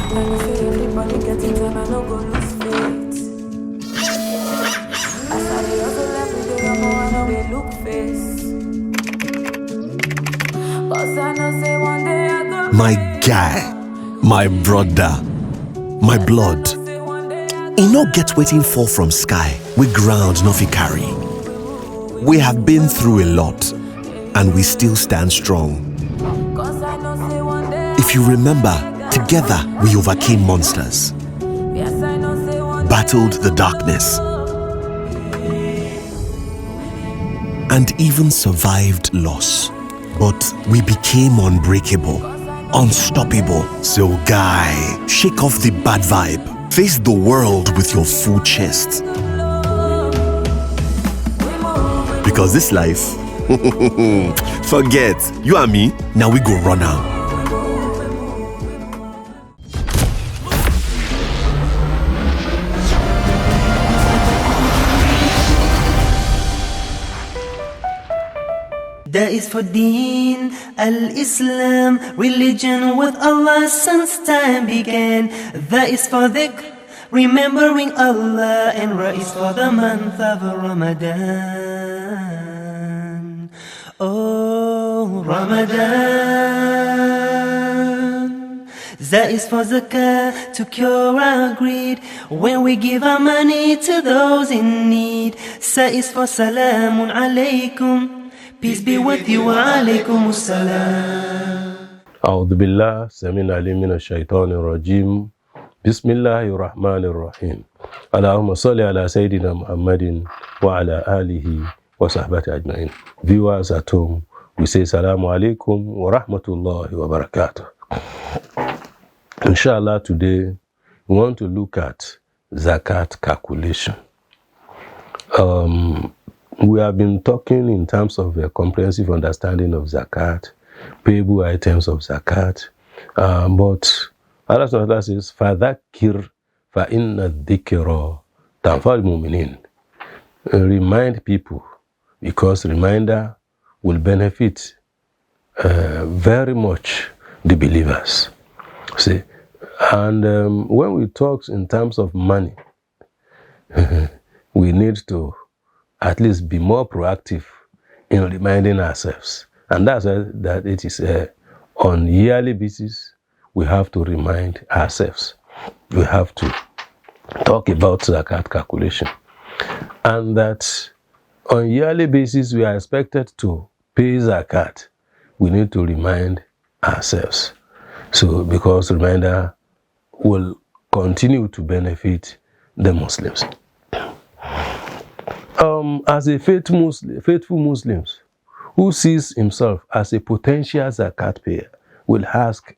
When you see everybody getting done, I no go lose faith. As I dey hustle every day, I know they look face. Cause I know say one day I go My guy, my brother, my blood. E no get wetin fall from sky, we ground no fit carry. We have been through a lot, and we still stand strong. If you remember, together we overcame monsters, battled the darkness, and even survived loss. But we became unbreakable, unstoppable. So guy, shake off the bad vibe. Face the world with your full chest. Because this life, forget, you and me, now we go run out. That is for Deen al-Islam, religion with Allah since time began. That is for dhikr, remembering Allah, and Ra is for the month of Ramadan. Oh, Ramadan. That is for zakah, to cure our greed, when we give our money to those in need. That is for salamun alaykum, peace be with you, wa alaykum assalam. أعوذ بالله سميع العليم من الشيطان الرجيم بسم الله الرحمن الرحيم اللهم صل على سيدنا محمد وعلى آله وصحبه أجمعين. Viewers at home, we say Assalamu alaikum wa rahmatullahi wa barakatuh. Inshallah, today we want to look at zakat calculation. We have been talking in terms of a comprehensive understanding of zakat, payable items of zakat, but Allah says, فَذَكِّرْ فَإِنَّ الذِّكْرَ تَنْفَعُ الْمُؤْمِنِينَ. Remind people, because reminder will benefit very much the believers. See, and when we talk in terms of money, we need to at least be more proactive in reminding ourselves. And that's why that it is on yearly basis, we have to remind ourselves. We have to talk about zakat calculation. And that on yearly basis, we are expected to pay zakat. We need to remind ourselves. So, because reminder will continue to benefit the Muslims. As a faithful Muslims who sees himself as a potential zakat payer will ask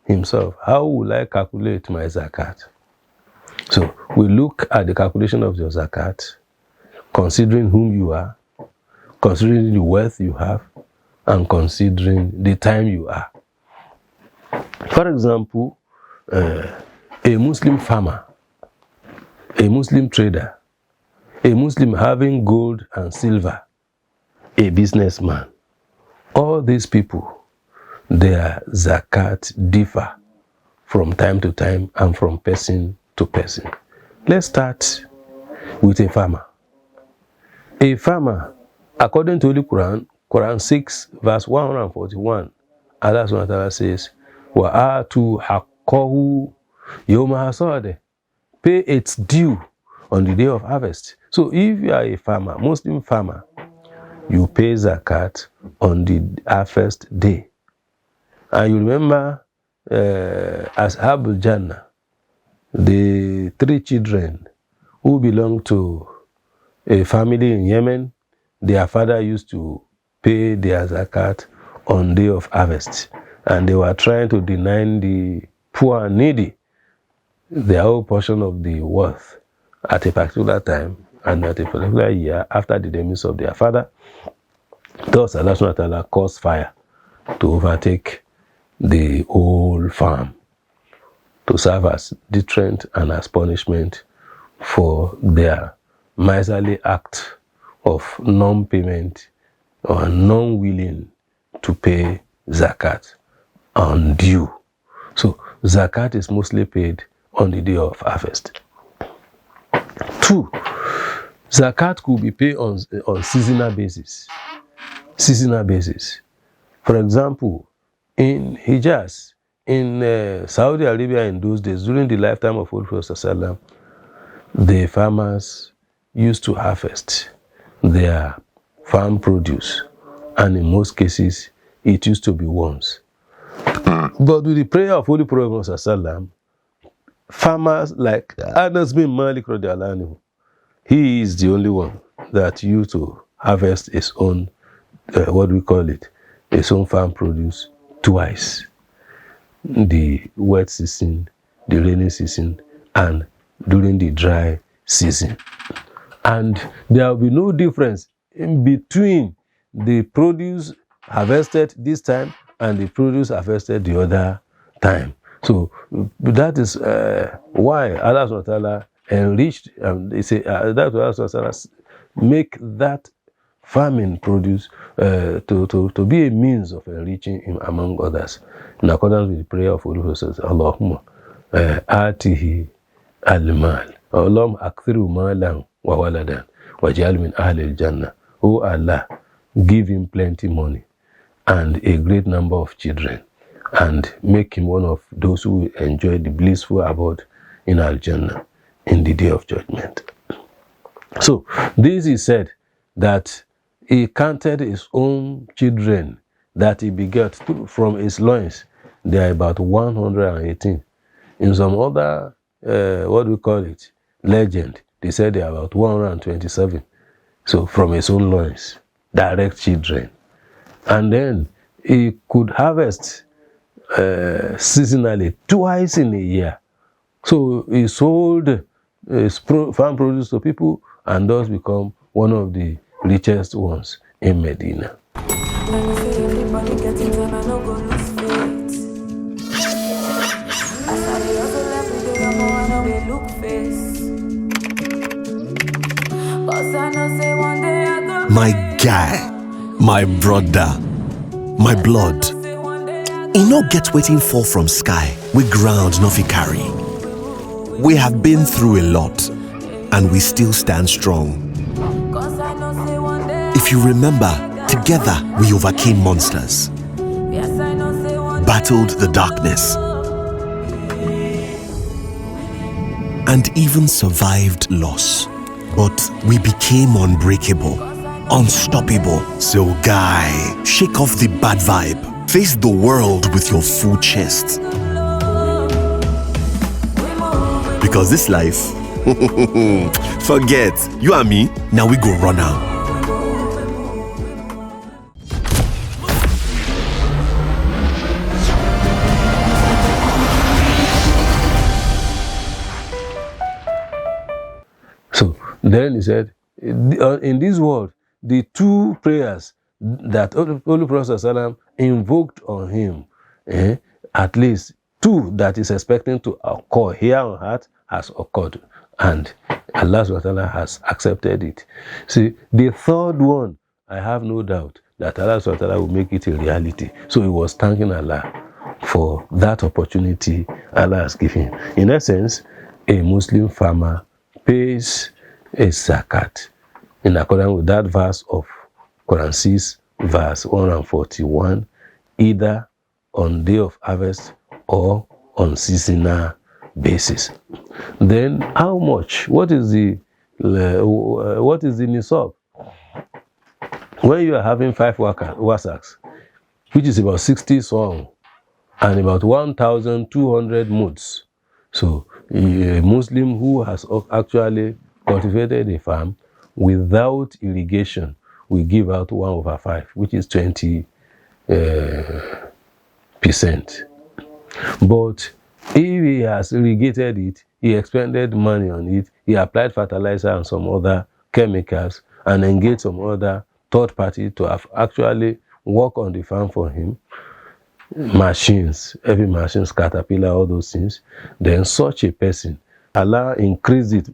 himself, how will I calculate my zakat? So we look at the calculation of your zakat, considering whom you are, considering the wealth you have, and considering the time you are. For example, a Muslim farmer, a Muslim trader, a Muslim having gold and silver, a businessman. All these people, their zakat differ from time to time and from person to person. Let's start with a farmer. A farmer, according to the Quran 6, verse 141, Allah subhanahu wa ta'ala says, وَآتُوا حَقَّهُ يَوْمَ حَصَادِهِ. Pay its due on the day of harvest. So if you are a farmer, Muslim farmer, you pay zakat on the harvest day. And you remember Ashab al-Jannah, the 3 children who belong to a family in Yemen, their father used to pay their zakat on day of harvest. And they were trying to deny the poor and needy their whole portion of the wealth at a particular time and at a particular year after the demise of their father. Thus, Allah subhanahu wa ta'ala caused fire to overtake the whole farm to serve as deterrent and as punishment for their miserly act of non-payment or non-willing to pay zakat undue. So, zakat is mostly paid on the day of harvest. 2, zakat could be paid on seasonal basis. Seasonal basis. For example, in Hijaz, in Saudi Arabia in those days, during the lifetime of Holy Prophet ﷺ, the farmers used to harvest their farm produce, and in most cases, it used to be worms. But with the prayer of Holy Prophet ﷺ, farmers like Anas bin Malik radiallahu anhu, he is the only one that used to harvest his own, his own farm produce twice. The wet season, the rainy season, and during the dry season. And there will be no difference in between the produce harvested this time and the produce harvested the other time. So that is why Allah subhanahu wa ta'ala enriched, that's why Allah subhanahu wa ta'ala make that farming produce to be a means of enriching him among others, in accordance with the prayer of Holy Prophet. Allahumma atihi al-mal, Allahumma akthiru malan wa waladan waj'al min ahli al-jannah. Oh Allah, give him plenty money and a great number of children, and make him one of those who will enjoy the blissful abode in Al-Jannah in the day of judgment. So this is said that he counted his own children that he begat from his loins. They are about 118. In some other, legend, they said they are about 127. So from his own loins, direct children. And then he could harvest seasonally twice in a year. So he sold his farm produce to people and thus become one of the richest ones in Medina. My guy, my brother, my blood. E no get wetin fall from sky, we ground no fit carry. We have been through a lot, and we still stand strong. If you remember, together we overcame monsters, battled the darkness, and even survived loss. But we became unbreakable, unstoppable. So guy, shake off the bad vibe. Face the world with your full chest. Because this life, forget, you and me, now we go run out. So then he said, in this world, the two prayers that Holy Prophet ﷺ invoked on him, at least two that is expecting to occur here on earth has occurred, and Allah subhanahu wa ta'ala has accepted it. See, the third one, I have no doubt that Allah subhanahu wa ta'ala will make it a reality. So he was thanking Allah for that opportunity Allah has given him. In essence, a Muslim farmer pays a zakat in accordance with that verse of Quran 6, verse 141, either on day of harvest or on seasonal basis. Then how much? What is the nisab? When you are having 5 wasaks, which is about 60 song and about 1,200 muds. So a Muslim who has actually cultivated a farm without irrigation will give out 1/5, which is 20%. But if he has irrigated it, he expended money on it, he applied fertilizer and some other chemicals, and engaged some other third party to have actually work on the farm for him, machines, heavy machines, caterpillar, all those things, then such a person, Allah increase it,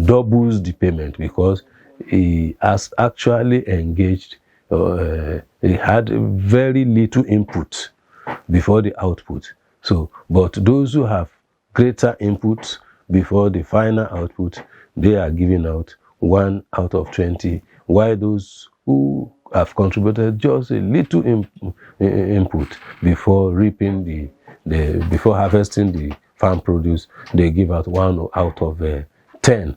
doubles the payment, because he has actually engaged, he had very little input before the output. So, but those who have greater inputs before the final output, they are giving out 1 out of 20, while those who have contributed just a little input before reaping before harvesting the farm produce, they give out 1 out of 10.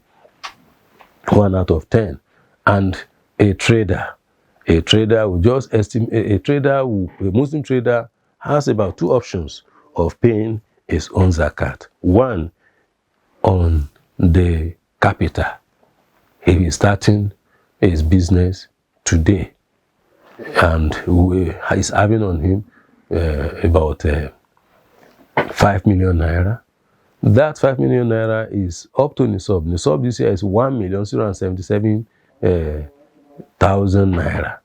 1 out of 10. And a trader will just estimate, a Muslim trader has about 2 options of paying his own zakat. One, on the capital. If he's starting his business today and he's having on him about 5 million naira, that 5 million naira is up to Nisab. Nisab this year is 1,077,000 naira,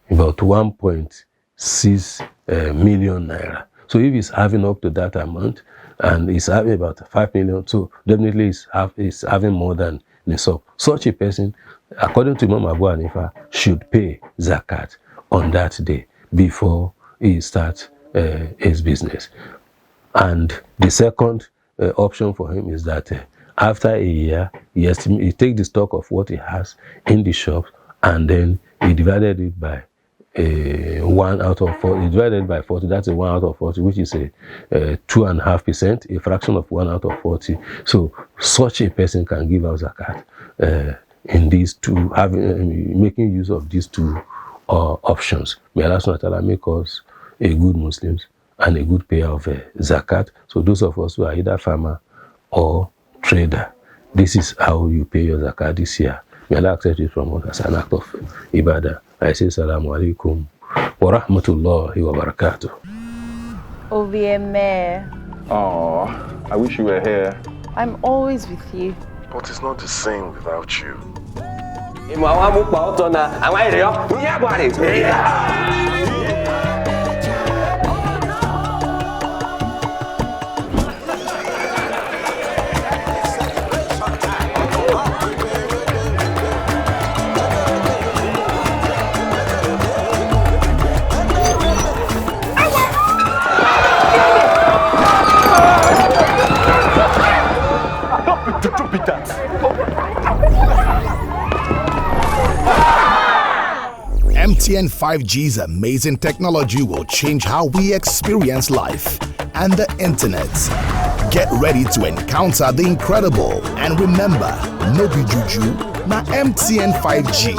about 1.6 million naira. So if he's having up to that amount and he's having about 5 million, so definitely he's having more than Nisab. Such a person, according to Imam Abu Hanifa, should pay zakat on that day before he starts his business. And the second option for him is that after a year, he takes the stock of what he has in the shop and then he divided it by 1 out of 40, divided by 40, that's a 1 out of 40, which is a 2.5%, a fraction of 1 out of 40. So such a person can give out zakat in these two, making use of these two options. May Allah subhanahu wa ta'ala make us a good Muslims and a good payer of zakat. So those of us who are either farmer or trader, this is how you pay your zakat this year. May Allah accept it from us as an act of ibadah. I say salamu alaikum wa rahmatullahi wa barakatuh. OVMA. Oh, I wish you were here. I'm always with you. But it's not the same without you. Drop it that. MTN 5G's amazing technology will change how we experience life and the internet. Get ready to encounter the incredible and remember, no be juju, na MTN 5G.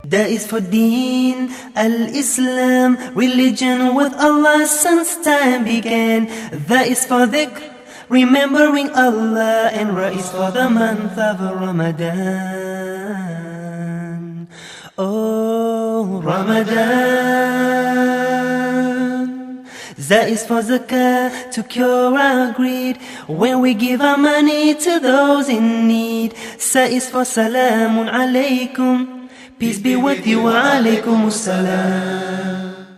That is for Deen al-Islam, religion with Allah since time began. That is for dhikr, remembering Allah, and Ra is for the month of Ramadan. Oh, Ramadan. That is for zakah, to cure our greed, when we give our money to those in need. Sa is for salamun alaykum, peace be with you, wa alaykum as-salam.